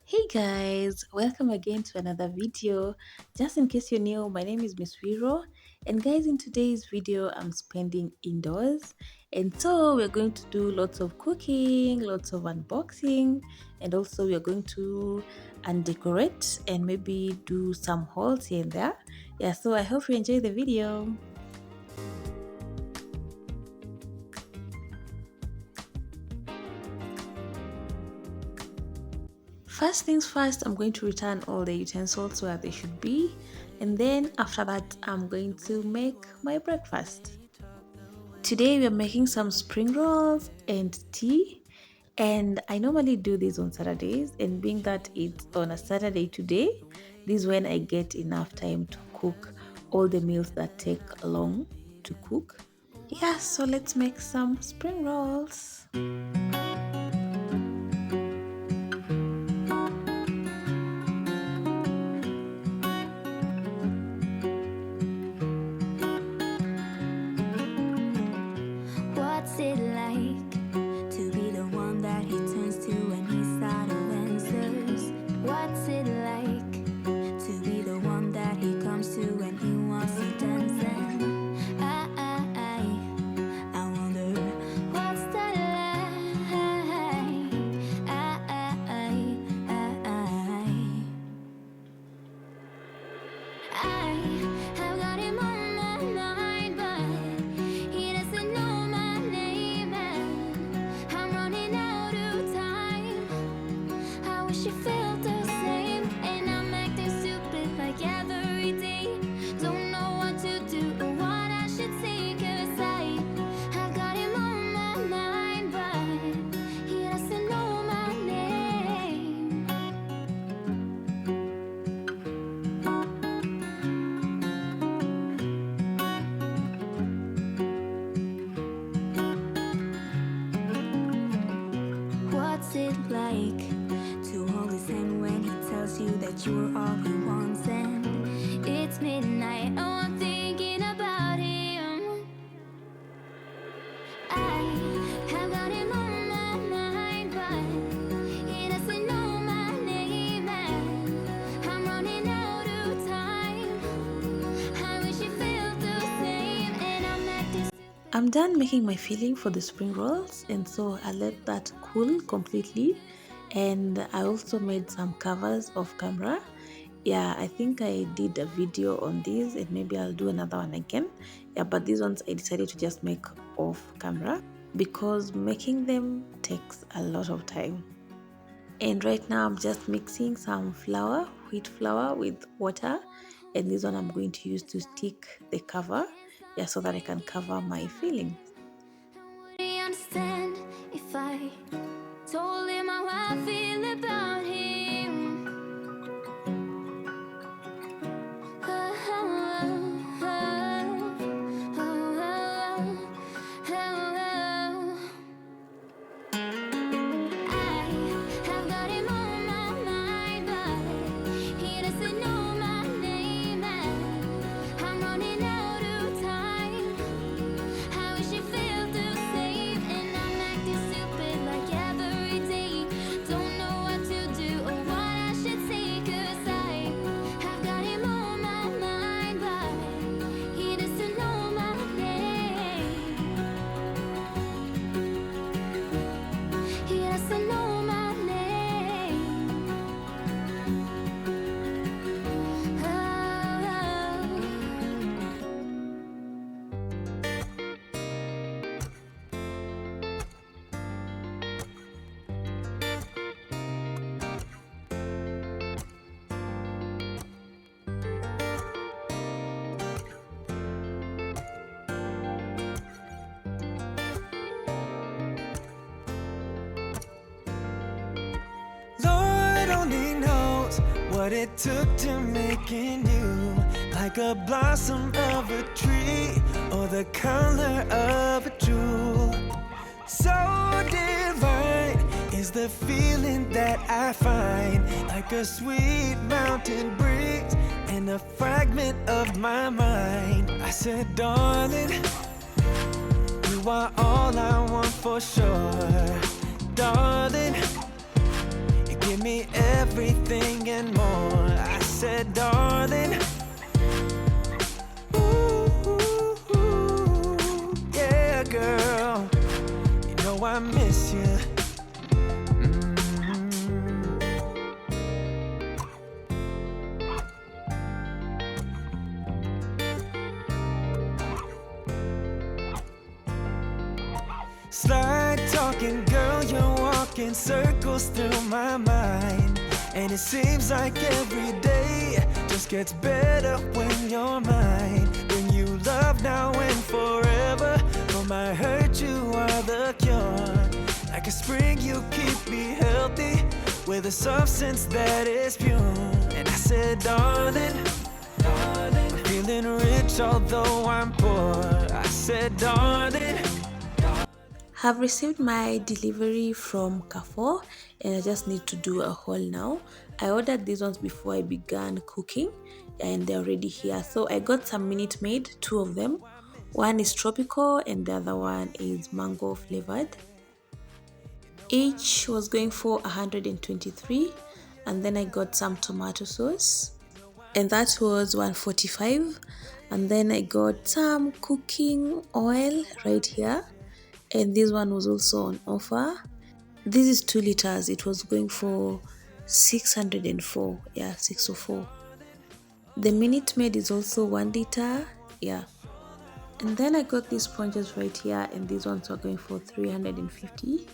Hey guys, welcome again to another video. Just in case you're new, my name is Miss Wiro, and guys, in today's video I'm spending indoors, and so we're going to do lots of cooking, lots of unboxing, and also we're going to undecorate and maybe do some hauls here and there. Yeah, so I hope you enjoy the video. First things first, I'm going to return all the utensils where they should be, and then after that I'm going to make my breakfast. Today we are making some spring rolls and tea, and I normally do this on Saturdays, and being that it's on a Saturday today, this is when I get enough time to cook all the meals that take long to cook. Yeah, so let's make some spring rolls. What's it like to be the one that he turns to when he's out of answers? What's it like to be the one that he comes to when he wants to dance? And I wonder what's that like? I have got him on my mind, but he doesn't know my name, and I'm running out of time. I wish you felt the same, and I'm acting stupid like every day. Don't know what to do or what I should say, 'cause I've got him on my mind, but he doesn't know my name. What's it like to hold his hand when he tells you that you're all he wants? And it's midnight, oh, I'm thinking about him. I have got him on my mind, but he doesn't know my name, and I'm running out of time. I wish you felt the same, and I'm acting. I'm done making my filling for the spring rolls, and so I let that cool completely, and I also made some covers off camera. Yeah, I think I did a video on these, and maybe I'll do another one again. Yeah, but these ones I decided to just make off camera because making them takes a lot of time. And right now I'm just mixing some flour, wheat flour, with water, and this one I'm going to use to stick the cover, yeah, so that I can cover my filling. Would he understand if I told him how I feel about him? I have got him on my mind, but he doesn't know my name, and I'm running out of time. I wish you felt the same, and I'm acting stupid like every day. Don't know what to do or what I should say, 'cause I have got him on my mind, but he doesn't know my name. He doesn't know my name. Lord only knows what it took to making you like a blossom of a tree or the color of a jewel. So divine is the feeling that I find, like a sweet mountain breeze and a fragment of my mind. I said, darling, you are all I want for sure. Darling, give me everything and more. I said, darling, ooh, yeah, girl, you know I miss you. Slide talking, girl, you're walking circles through my mind. And it seems like every day just gets better when you're mine. Bring you love now and forever. For my hurt, you are the cure. Like a spring, you keep me healthy with a substance that is pure. And I said, darling, darling, I'm feeling rich although I'm poor. I said, darling, Have received my delivery from Carrefour and I just need to do a haul now. I ordered these ones before I began cooking and they're already here. So I got some Minute Maid, two of them. One is tropical and the other one is mango flavored. Each was going for 123, and then I got some tomato sauce and that was 145, and then I got some cooking oil right here, and this one was also on offer. This is 2 liters. It was going for 604. Yeah, 604. The Minute Maid is also 1 liter. Yeah. And then I got these sponges right here, and these ones were going for 350.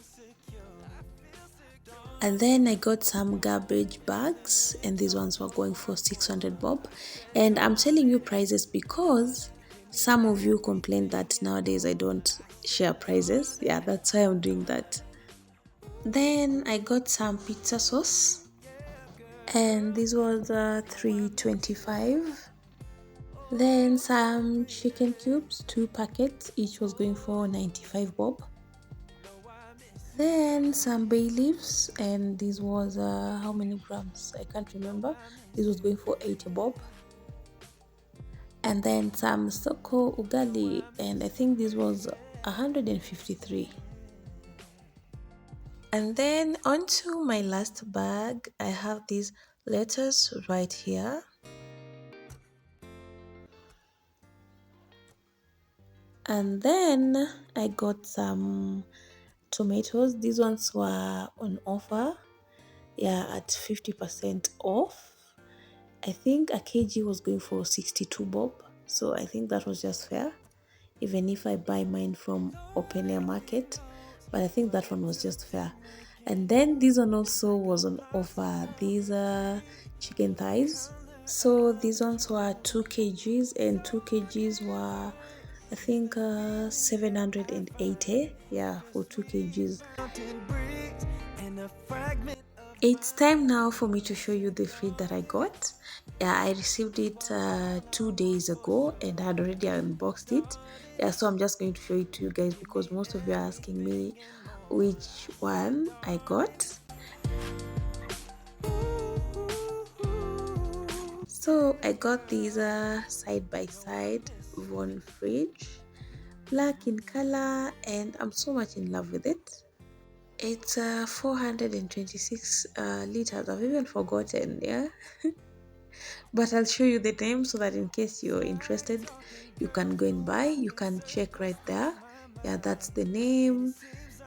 And then I got some garbage bags, and these ones were going for 600 bob. And I'm telling you prices because some of you complain that nowadays I don't share prices. Yeah, that's why I'm doing that. Then I got some pizza sauce, and this was 325. Then some chicken cubes, 2 packets, each was going for 95 bob. Then some bay leaves, and this was how many grams? I can't remember. This was going for 80 bob. And then some soko ugali, and I think this was 153. And then onto my last bag, I have this lettuce right here. And then I got some tomatoes. These ones were on offer, yeah, at 50% off. I think a kg was going for 62 bob, so I think that was just fair, even if I buy mine from open air market, but I think that one was just fair. And then this one also was on offer. These are chicken thighs, so these ones were 2 kgs, and 2 kgs were, I think, 780. Yeah, for 2 kgs. It's time now for me to show you the fridge that I got. Yeah, I received it 2 days ago and I had already unboxed it. Yeah, so I'm just going to show it to you guys because most of you are asking me which one I got. So I got these side by side Von fridge, black in color, and I'm so much in love with it. It's 426 liters. I've even forgotten, yeah. But I'll show you the name so that in case you're interested, you can go and buy. You can check right there. Yeah, that's the name.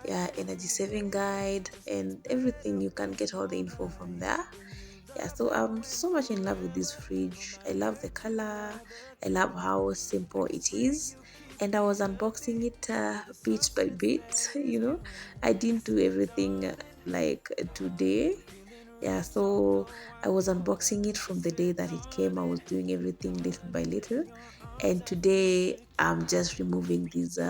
Yeah, energy saving guide and everything. You can get all the info from there. Yeah, so I'm so much in love with this fridge. I love the color. I love how simple it is. And I was unboxing it bit by bit. I didn't do everything like today. Yeah, so I was unboxing it from the day that it came. I was doing everything little by little, and today I'm just removing this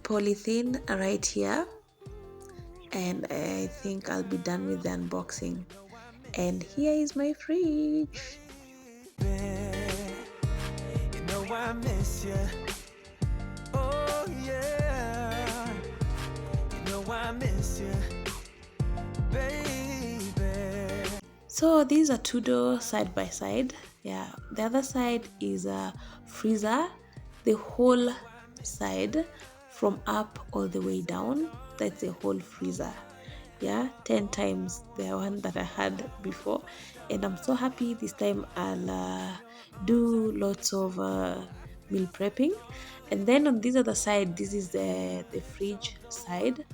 polythene right here, and I think I'll be done with the unboxing. And here is my fridge. I miss you. Oh yeah, I miss you, baby. So these are 2 doors side by side. Yeah, the other side is a freezer, the whole side from up all the way down. That's the whole freezer. Yeah, 10 times the one that I had before. And I'm so happy this time I'll do lots of meal prepping. And then on this other side, this is the fridge side,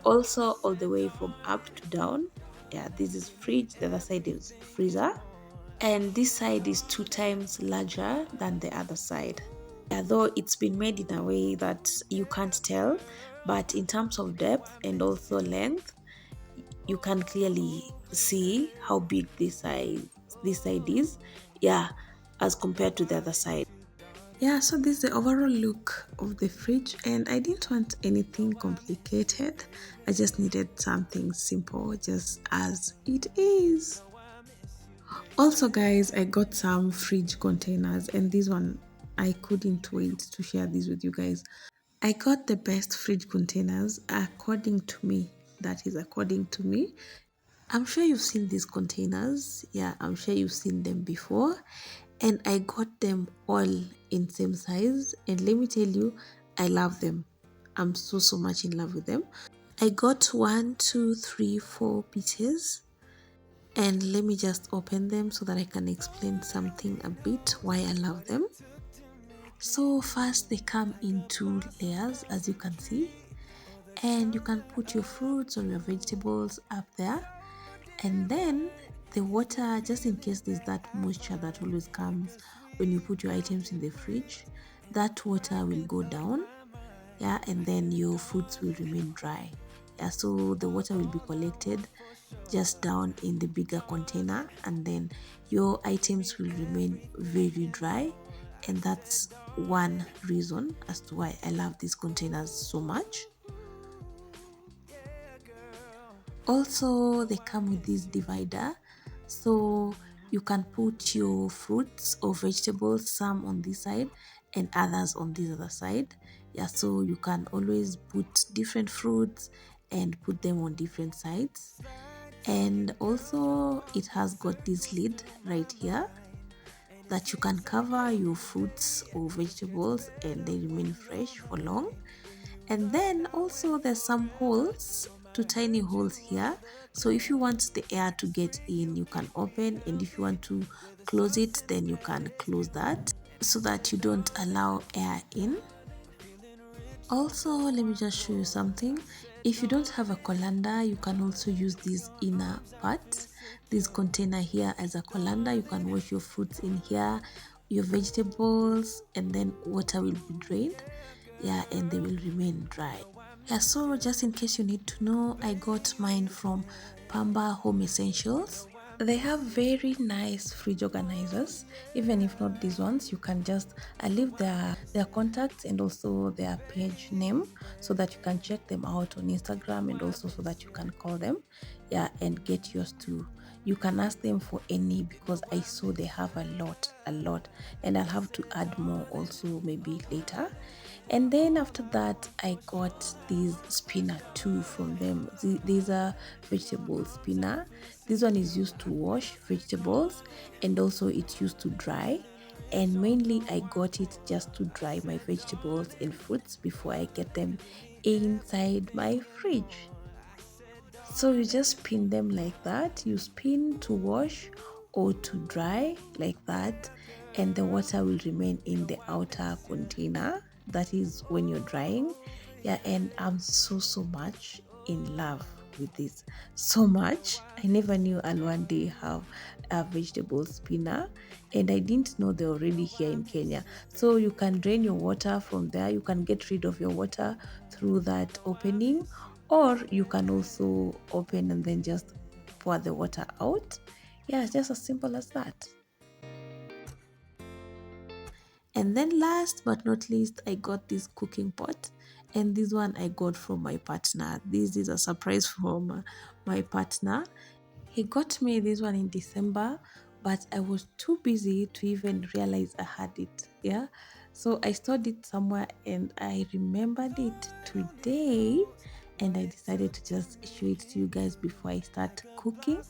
also all the way from up to down. Yeah, this is fridge, the other side is freezer, and this side is 2 times larger than the other side. Yeah, though it's been made in a way that you can't tell, but in terms of depth and also length, you can clearly see how big this side is. Yeah, as compared to the other side. Yeah, so this is the overall look of the fridge, and I didn't want anything complicated. I just needed something simple, just as it is. Also, guys, I got some fridge containers, and this one I couldn't wait to share this with you guys. I got the best fridge containers according to me. That is according to me. I'm sure you've seen these containers. Yeah, I'm sure you've seen them before. And I got them all in same size. And let me tell you, I love them. I'm so much in love with them. I got 1, 2, 3, 4 pieces. And let me just open them so that I can explain something a bit why I love them. So first they come in 2 layers, as you can see. And you can put your fruits or your vegetables up there, and then the water, just in case there's that moisture that always comes when you put your items in the fridge, that water will go down. Yeah, and then your fruits will remain dry. Yeah, so the water will be collected just down in the bigger container, and then your items will remain very dry. And that's one reason as to why I love these containers so much. Also, they come with this divider, so you can put your fruits or vegetables, some on this side and others on this other side. Yeah, so you can always put different fruits and put them on different sides. And also it has got this lid right here that you can cover your fruits or vegetables and they remain fresh for long. And then also there's some holes, 2 tiny holes here. So if you want the air to get in, you can open, and if you want to close it, then you can close that so that you don't allow air in. Also, let me just show you something. If you don't have a colander, you can also use this inner part, this container here, as a colander. You can wash your fruits in here, your vegetables, and then water will be drained. Yeah, and they will remain dry. Yeah, so just in case you need to know, I got mine from Pamba Home Essentials. They have very nice fridge organizers. Even if not these ones, you can just leave their contacts and also their page name so that you can check them out on Instagram, and also so that you can call them. Yeah, and get yours too. You can ask them for any, because I saw they have a lot, and I'll have to add more also maybe later. And then after that, I got these spinner too from them. These are vegetable spinner. This one is used to wash vegetables, and also it's used to dry. And mainly I got it just to dry my vegetables and fruits before I get them inside my fridge. So you just spin them like that. You spin to wash or to dry like that, and the water will remain in the outer container. That is when you're drying. Yeah, and I'm so much in love with this. So much. I never knew I'll one day have a vegetable spinner, and I didn't know they're already here in Kenya. So you can drain your water from there. You can get rid of your water through that opening, or you can also open and then just pour the water out. Yeah, just as simple as that. And then last but not least, I got this cooking pot, and this one I got from my partner. This is a surprise from my partner. He got me this one in December, but I was too busy to even realize I had it. Yeah. So I stored it somewhere, and I remembered it today, and I decided to just show it to you guys before I start cooking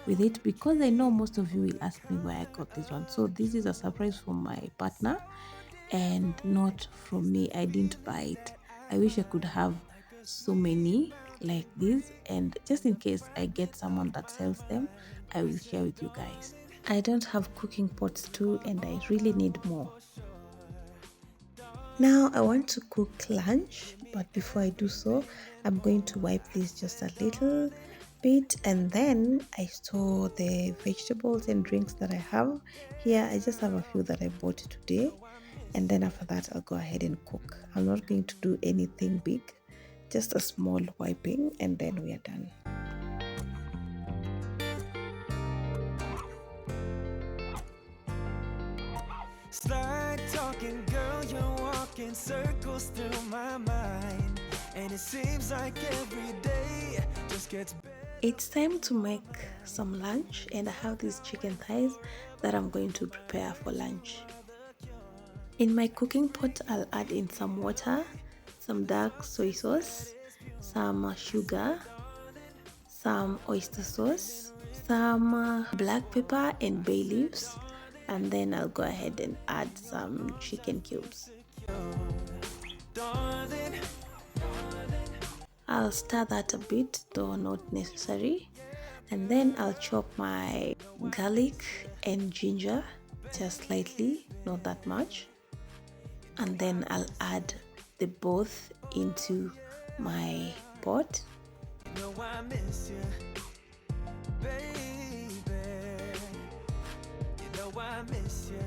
with it, because I know most of you will ask me where I got this one. So this is a surprise from my partner and not from me. I didn't buy it. I wish I could have so many like this, and just in case I get someone that sells them, I will share with you guys. I don't have cooking pots too, and I really need more. Now I want to cook lunch, but before I do so, I'm going to wipe this just a little bit, and then I store the vegetables and drinks that I have here. I just have a few that I bought today, and then after that I'll go ahead and cook. I'm not going to do anything big, just a small wiping, and then we are done. Slide talking, girl, you're walking circles through my mind, and it seems like every day just gets better. It's time to make some lunch, and I have these chicken thighs that I'm going to prepare for lunch. In my cooking pot, I'll add in some water, some dark soy sauce, some sugar, some oyster sauce, some black pepper and bay leaves, and then I'll go ahead and add some chicken cubes. I'll stir that a bit, though not necessary, and then I'll chop my garlic and ginger just slightly, not that much, and then I'll add the both into my pot. You know I miss you, baby. You know I miss you.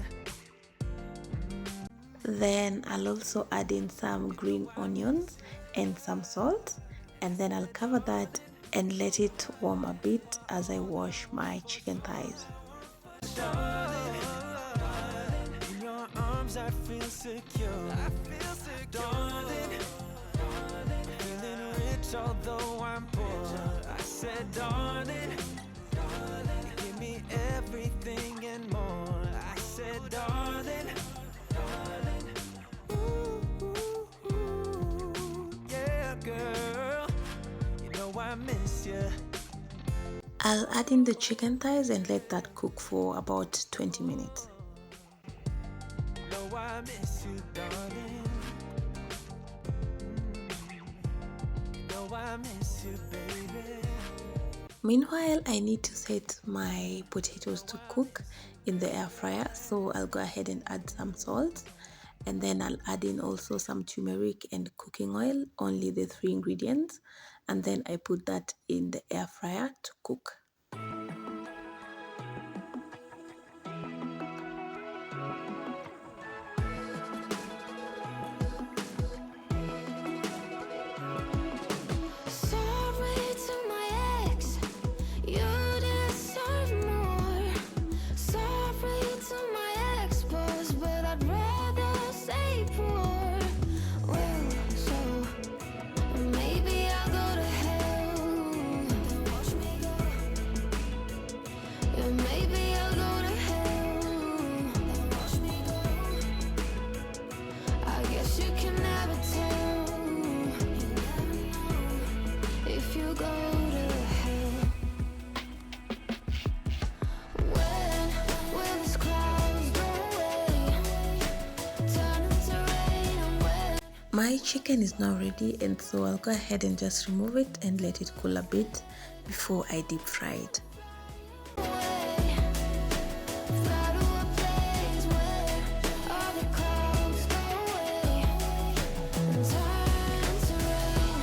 Then I'll also add in some green onions and some salt, and then I'll cover that and let it warm a bit as I wash my chicken thighs. In your arms I feel secure. Darling, feeling rich although I'm poor. I said, darling, you give me everything and more. I said, darling, ooh, yeah, girl, you know I miss you. I'll add in the chicken thighs and let that cook for about 20 minutes. Know I miss you, darling. Know I miss you, baby. Meanwhile, I need to set my potatoes to cook in the air fryer, so I'll go ahead and add some salt, and then I'll add in also some turmeric and cooking oil, only the 3 ingredients, and then I put that in the air fryer to cook. Sorry to my ex, you deserve more. Sorry to my ex-boss, but I'd rather stay poor. Well, so maybe I'll go to hell. Watch me go. Yeah, maybe I'll go to hell. Watch me go. I guess you can never tell. You never know if you go to hell. When will these clouds go away? Turn into rain and when My chicken is now ready, and so I'll go ahead and just remove it and let it cool a bit before I deep fry it. away. Fly to a place where all the clouds go away and turn to rain.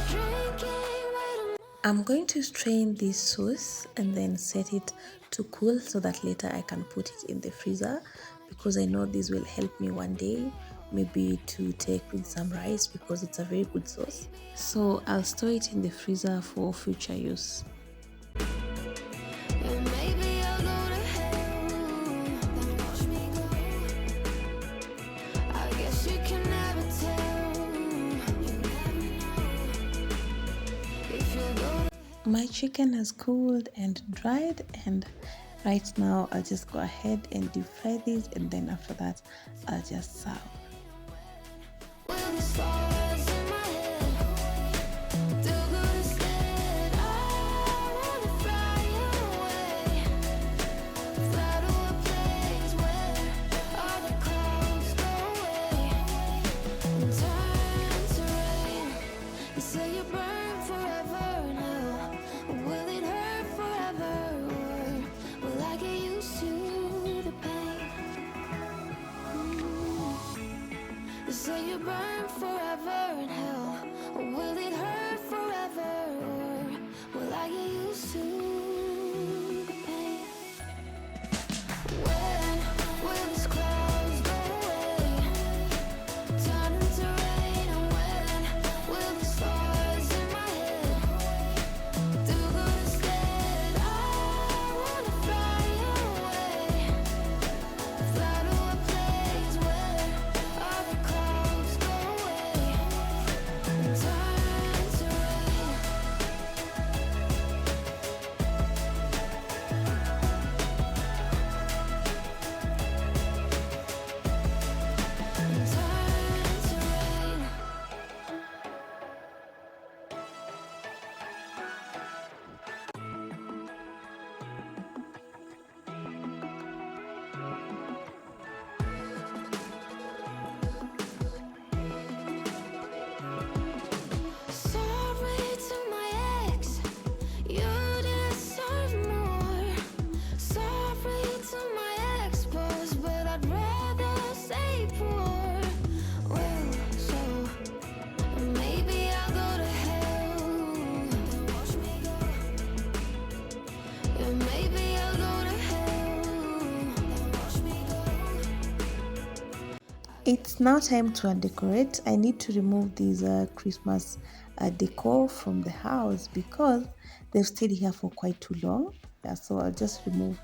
Drinking way too I'm going to strain this sauce and then set it to cool so that later I can put it in the freezer, because I know this will help me one day, maybe to take with some rice, because it's a very good sauce. So I'll store it in the freezer for future use. and maybe I'll go to hell. Then watch me go. I guess you can never tell. You never know if you'll go to My chicken has cooled and dried, and right now I'll just go ahead and deep fry these, and then after that I'll just serve. Will the stars in my head do good instead? I wanna fly away. burn forever in hell? Or will it hurt forever? Or will I get used to the pain? When will these clouds go away? Turn into rain. And when will the stars in my head do good instead? I wanna fly away, fly to a place where all the clouds go away and turn to rain. And turn to rain. Sorry to my ex, you deserve more. Sorry to my ex-boss, but I'd rather stay poor. Well, so maybe I'll go to hell. Then watch me go. Yeah, maybe I'll go to hell. Then watch me go. It's now time to undecorate. I need to remove these Christmas decor from the house because they've stayed here for quite too long. Yeah, so I'll just remove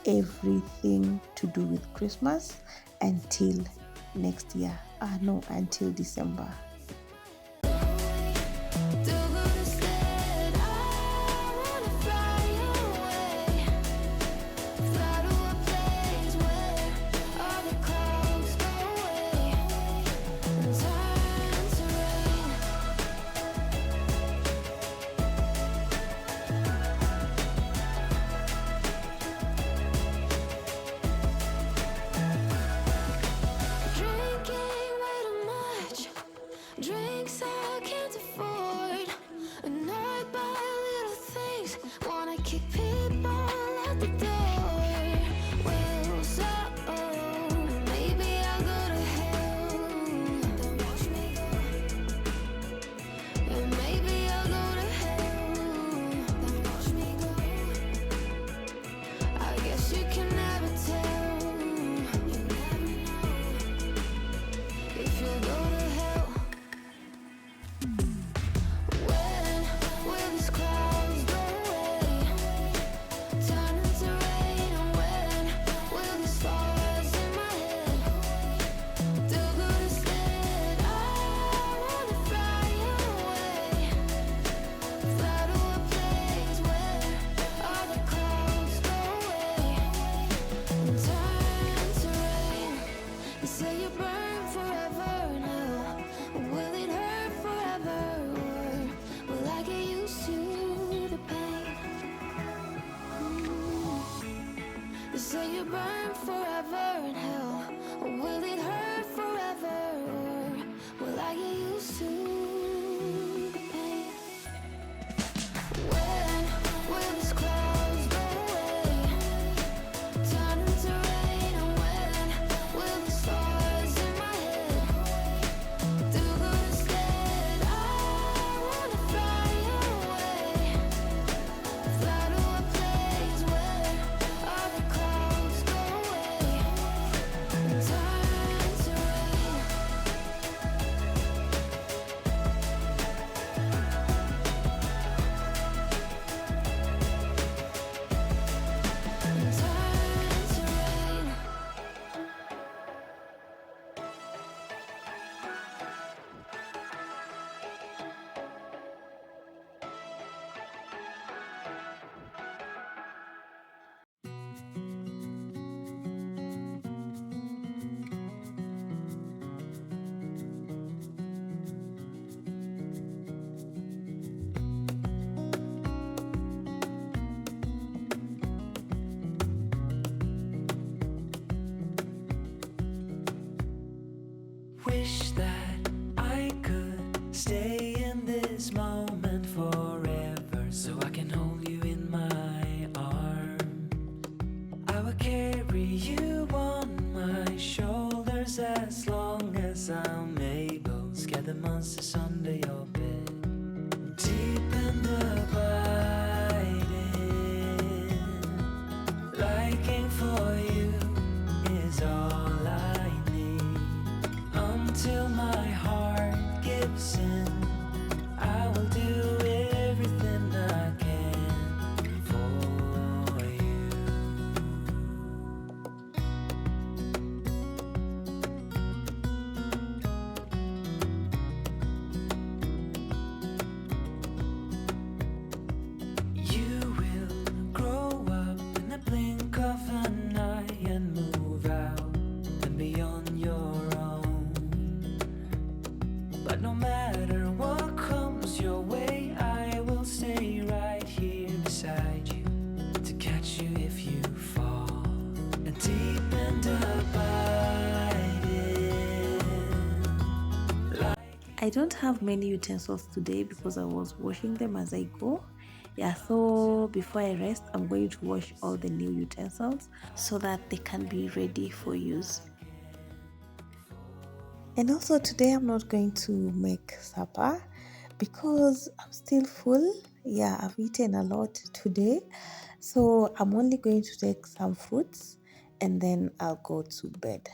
everything to do with Christmas until next year. No, until December. Do good instead. I wanna fly away, fly to a place where all the clouds go away and turn to rain. Drinking way too much, drinks I can't afford. Annoyed by little things, wanna kick people out the door. Well, so maybe I'll go to hell. Then watch me go. Yeah, maybe I'll go to hell. Then watch me go. I guess you can never tell. You never know if you'll go to hell. When will these clouds go away? Turn into rain. And when will the stars in my head do good instead? I wanna fly away, fly to a place where all the clouds go away and turn to rain. You say you burn forever in hell. Will it hurt forever? Or will I get used to the pain? You say you burn forever in hell. Will it hurt forever? Or will I get used to the pain? When will these clouds go away? Turn into rain. And when will the stars in my head do good instead? I wanna fly away, fly to a place where all the clouds go away and turn to rain. And turn to rain. Wish that I could stay in this moment forever, so I can hold you in my arms. I will carry you on my shoulders as long as I'm able. monsters under your bed. Deep and abiding, liking for you is all I need. Until my heart gives in, I will do everything I can for you. You will grow up in the blink of an eye and move out and beyond your own. But no matter what comes your way, I will stay right here beside you to catch you if you fall. And deep and abiding. I don't have many utensils today because I was washing them as I go. Yeah, so before I rest, I'm going to wash all the new utensils so that they can be ready for use. And also today I'm not going to make supper because I'm still full. Yeah, I've eaten a lot today. So I'm only going to take some fruits and then I'll go to bed.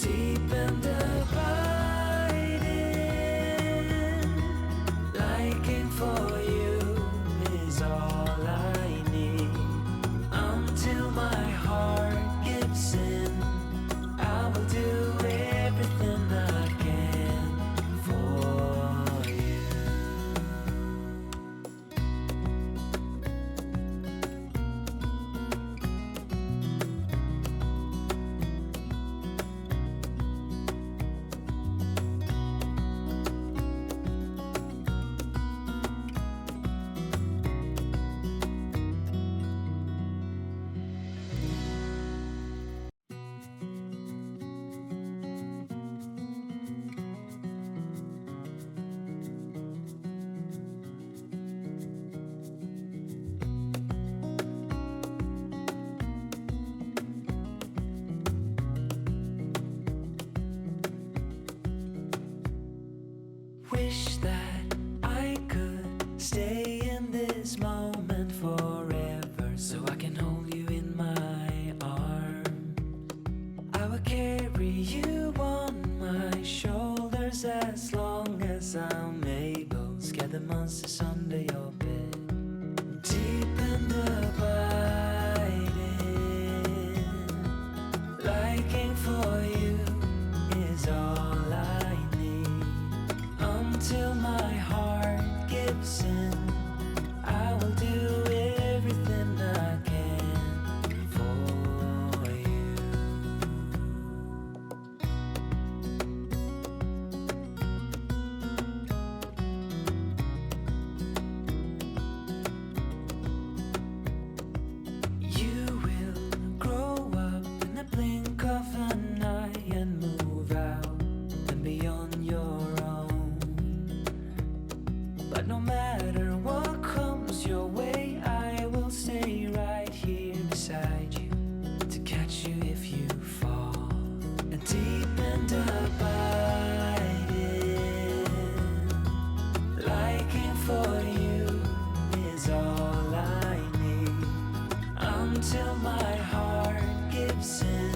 Deep and abiding, liking for you is all I need. Until my heart gives in, I will do everything I can for you. Wish that I could stay in this moment forever, so I can hold you in my arms. I will carry you on my shoulders as long as I'm able. Scare the monsters under your bed. Deep and abiding, liking for you is all I need. Until my heart gives in, I will do everything I can for you. You will grow up in the blink of an eye and move out and beyond your own. But no matter what comes your way, I will stay right here beside you to catch you if you fall. And deep and abiding, liking for you is all I need. Until my heart gives in,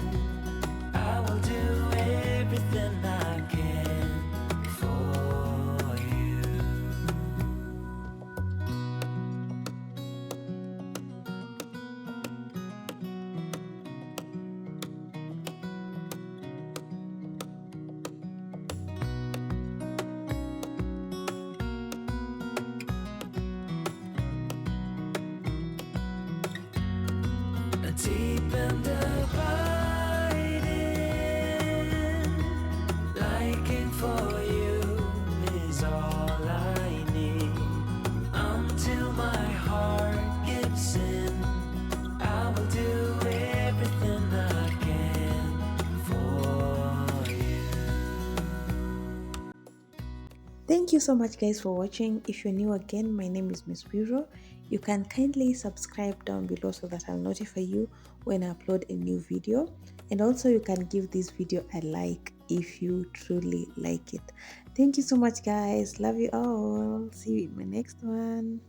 I will do everything I can for you. Deep and abiding, liking for you is all I need. Until my heart gives in, I will do everything I can for you. Thank you so much, guys, for watching. If you're new again, my name is Miss Wiro. You can kindly subscribe down below so that I'll notify you when I upload a new video. And also, you can give this video a like if you truly like it. Thank you so much, guys. Love you all. See you in my next one.